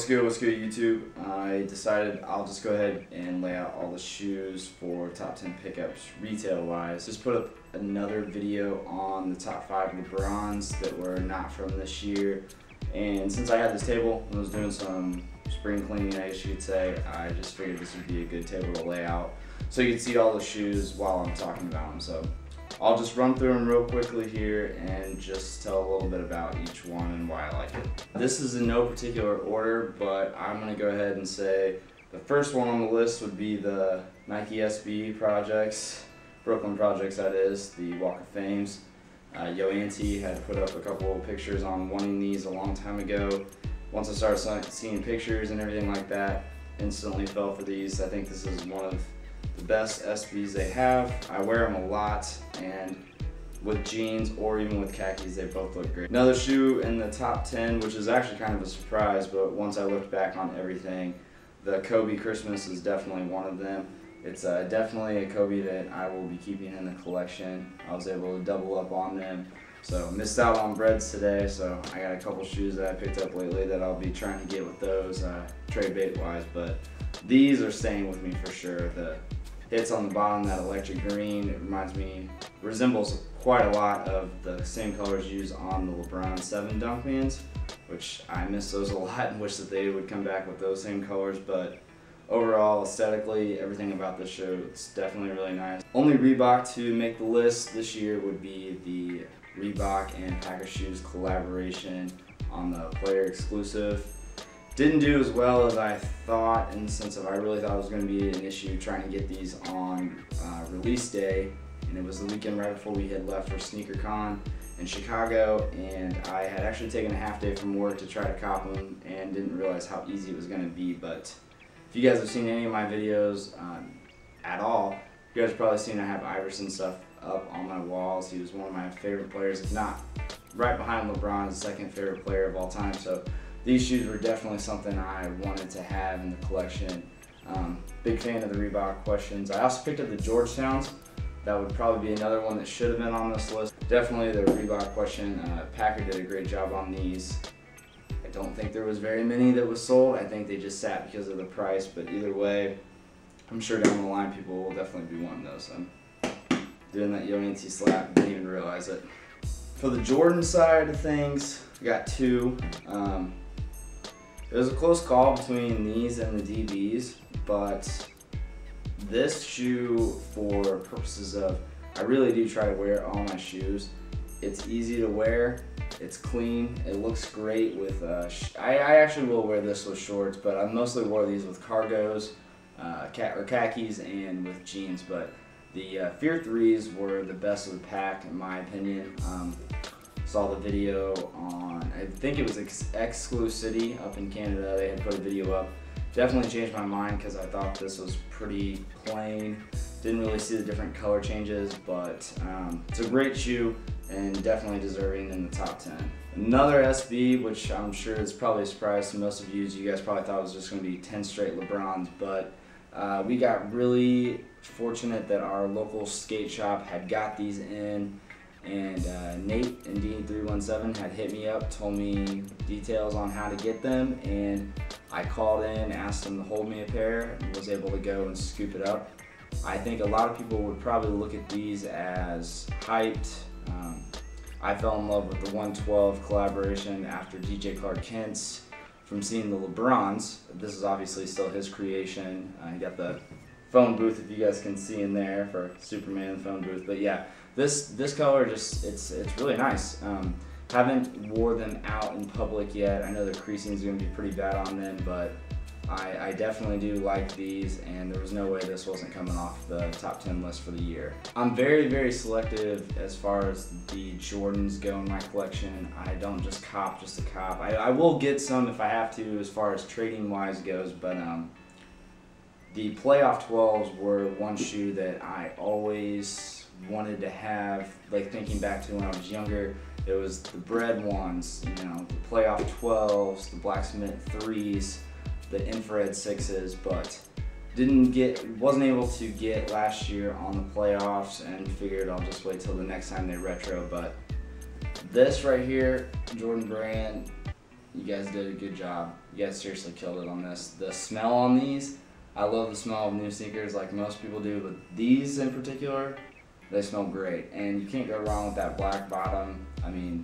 What's good YouTube? I decided I'll just go ahead and lay out all the shoes for top 10 pickups retail wise. Just put up another video on the top 5 LeBrons that were not from this year. And since I had this table and was doing some spring cleaning, I guess you could say, I just figured this would be a good table to lay out so you can see all the shoes while I'm talking about them. So I'll just run through them real quickly here and just tell a little bit about each one and why I like it. This is in no particular order, but I'm going to go ahead and say the first one on the list would be the Nike SB projects, Brooklyn projects that is, the Walk of Fames. Auntie had put up a couple of pictures on wanting these a long time ago. Once I started seeing pictures and everything like that, instantly fell for these. I think this is one of the best SBs they have. I wear them a lot, and with jeans or even with khakis, they both look great. Another shoe in the top 10, which is actually kind of a surprise, but once I looked back on everything, the Kobe Christmas is definitely one of them. It's definitely a Kobe that I will be keeping in the collection. I was able to double up on them. So missed out on breads today, so I got a couple shoes that I picked up lately that I'll be trying to get with those trade bait wise, but these are staying with me for sure. The hits on the bottom, that electric green, it resembles quite a lot of the same colors used on the LeBron XI Dunkmans, which I miss those a lot and wish that they would come back with those same colors, but overall, aesthetically, everything about this shoe, it's definitely really nice. Only Reebok to make the list this year would be the Reebok and Packer Shoes collaboration on the player exclusive. Didn't do as well as I thought, in the sense of I really thought it was going to be an issue trying to get these on release day, and it was the weekend right before we had left for SneakerCon in Chicago, and I had actually taken a half day from work to try to cop them and didn't realize how easy it was going to be. But if you guys have seen any of my videos at all, you guys have probably seen I have Iverson stuff up on my walls. He was one of my favorite players, if not right behind LeBron, his second favorite player of all time. So these shoes were definitely something I wanted to have in the collection. Big fan of the Reebok questions. I also picked up the Georgetowns. That would probably be another one that should have been on this list. Definitely the Reebok question. Packer did a great job on these. I don't think there was very many that was sold. I think they just sat because of the price, but either way, I'm sure down the line people will definitely be wanting those. I'm doing that Auntie slap, didn't even realize it. For the Jordan side of things, I got two. It was a close call between these and the DBs, but this shoe, for purposes of, I really do try to wear all my shoes. It's easy to wear, it's clean, it looks great with, I actually will wear this with shorts, but I mostly wore these with cargos, or khakis, and with jeans, but the Fear 3s were the best of the pack in my opinion. Saw the video on, I think it was Exclusivity up in Canada, they had put a video up. Definitely changed my mind because I thought this was pretty plain. Didn't really see the different color changes, but it's a great shoe and definitely deserving in the top 10. Another SB, which I'm sure is probably a surprise to most of you, is you guys probably thought it was just going to be 10 straight LeBrons, but we got really fortunate that our local skate shop had got these in, and Nate and Dean317 had hit me up, told me details on how to get them, and I called in, asked them to hold me a pair, and was able to go and scoop it up. I think a lot of people would probably look at these as hyped. I fell in love with the 112 collaboration after DJ Clark Kent's from seeing the LeBrons. This is obviously still his creation. He got the phone booth, if you guys can see in there, for Superman phone booth. But yeah, this color just, it's really nice. Haven't wore them out in public yet. I know the creasing is going to be pretty bad on them, but I definitely do like these, and there was no way this wasn't coming off the top 10 list for the year. I'm very, very selective as far as the Jordans go in my collection. I don't just cop just to cop. I will get some if I have to as far as trading wise goes, but the playoff 12s were one shoe that I always wanted to have, like thinking back to when I was younger. It was the bread ones, you know, the playoff 12s, the blacksmith 3s, the infrared 6s, but wasn't able to get last year on the playoffs, and figured I'll just wait till the next time they retro. But this right here, Jordan brand, You guys did a good job. You guys seriously killed it on this. The smell on these, I love the smell of new sneakers like most people do, but these in particular, they smell great. And you can't go wrong with that black bottom. I mean,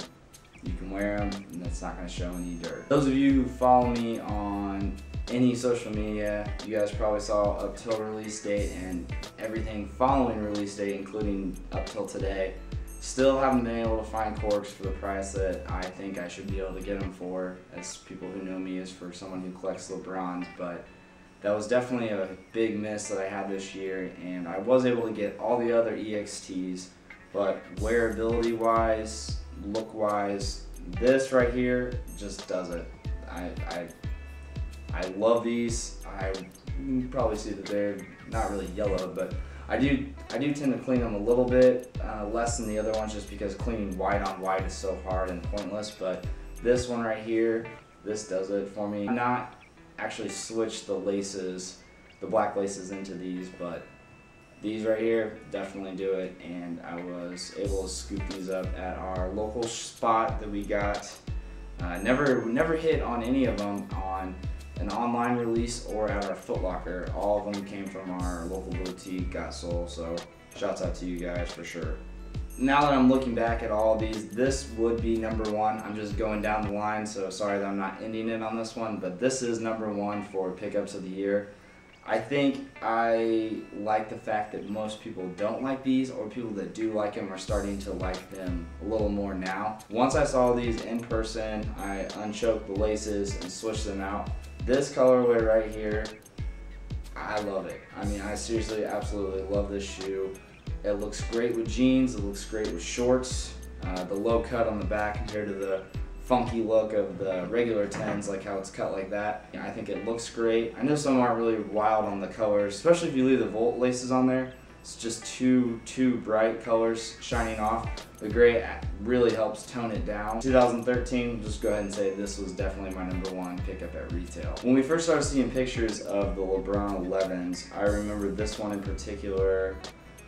you can wear them and it's not going to show any dirt. Those of you who follow me on any social media, you guys probably saw up till release date and everything following release date, including up till today. Still haven't been able to find corks for the price that I think I should be able to get them for, as people who know me, as for someone who collects LeBrons, but that was definitely a big miss that I had this year, and I was able to get all the other EXTs, but wearability wise, look wise, this right here just does it. I love these. You can probably see that they're not really yellow, but I do tend to clean them a little bit less than the other ones, just because cleaning white on white is so hard and pointless. But this one right here, this does it for me. I'm not actually switched the laces, the black laces into these, but these right here definitely do it. And I was able to scoop these up at our local spot that we got. Never hit on any of them on an online release or at our Foot Locker. All of them came from our local boutique, Got Soul, so shouts out to you guys for sure. Now that I'm looking back at all of these, this would be number one. I'm just going down the line, so sorry that I'm not ending it on this one, but this is number one for pickups of the year. I think I like the fact that most people don't like these, or people that do like them are starting to like them a little more now. Once I saw these in person, I unchoked the laces and switched them out. This colorway right here, I love it. I mean, I seriously absolutely love this shoe. It looks great with jeans, it looks great with shorts. The low cut on the back compared to the funky look of the regular 10s, like how it's cut like that. I think it looks great. I know some aren't really wild on the colors, especially if you leave the Volt laces on there. It's just too bright colors shining off. The gray really helps tone it down. 2013, just go ahead and say this was definitely my number one pickup at retail. When we first started seeing pictures of the LeBron 11s, I remember this one in particular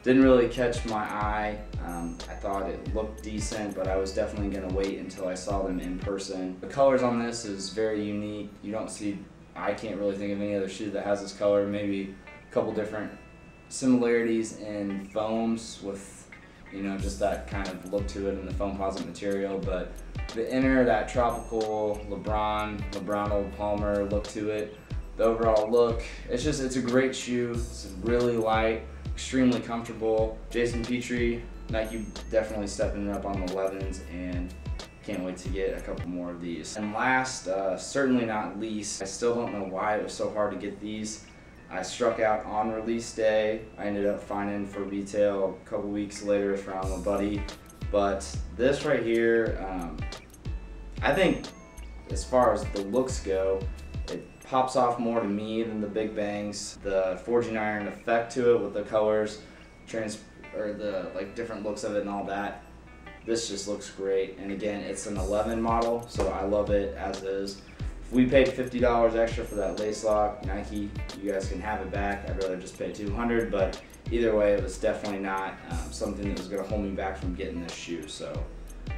didn't really catch my eye. I thought it looked decent, but I was definitely gonna wait until I saw them in person. The colors on this is very unique. You don't see, I can't really think of any other shoe that has this color. Maybe a couple different similarities in foams with, you know, just that kind of look to it in the foamposite material, but the inner, that tropical LeBron Old Palmer look to it, the overall look, it's a great shoe. It's really light, extremely comfortable. Jason Petrie, Nike definitely stepping up on the 11s, and can't wait to get a couple more of these. And last, certainly not least, I still don't know why it was so hard to get these. I struck out on release day. I ended up finding for retail a couple weeks later from a buddy. But this right here, I think as far as the looks go, it pops off more to me than the Big Bangs. The forging iron effect to it with the colors, or the like different looks of it and all that. This just looks great. And again, it's an 11 model, so I love it as is. If we paid $50 extra for that lace lock, Nike, you guys can have it back. I'd rather just pay $200, but either way, it was definitely not something that was gonna hold me back from getting this shoe. So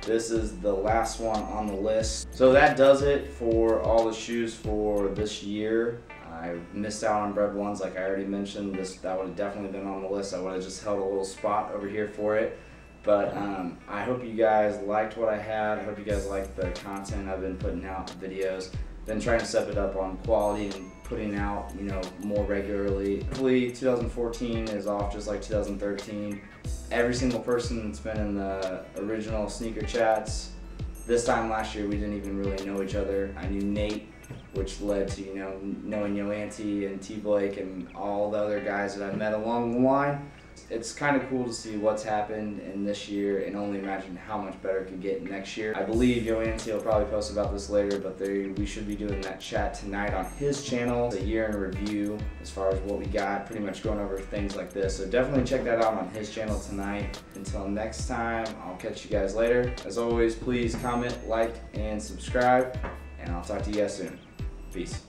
this is the last one on the list. So that does it for all the shoes for this year. I missed out on Bread Ones, like I already mentioned. That would have definitely been on the list. I would have just held a little spot over here for it. But I hope you guys liked what I had. I hope you guys liked the content I've been putting out, the videos. Been trying to step it up on quality and putting out, you know, more regularly. Hopefully 2014 is off just like 2013. Every single person that's been in the original sneaker chats, this time last year we didn't even really know each other. I knew Nate, which led to, you know, knowing Yo Auntie and T Blake and all the other guys that I've met along the line. It's kind of cool to see what's happened in this year and only imagine how much better it could get next year. I believe Yo Auntie will probably post about this later, but we should be doing that chat tonight on his channel. It's a year in review as far as what we got, pretty much going over things like this. So definitely check that out on his channel tonight. Until next time, I'll catch you guys later. As always, please comment, like, and subscribe, and I'll talk to you guys soon. Peace.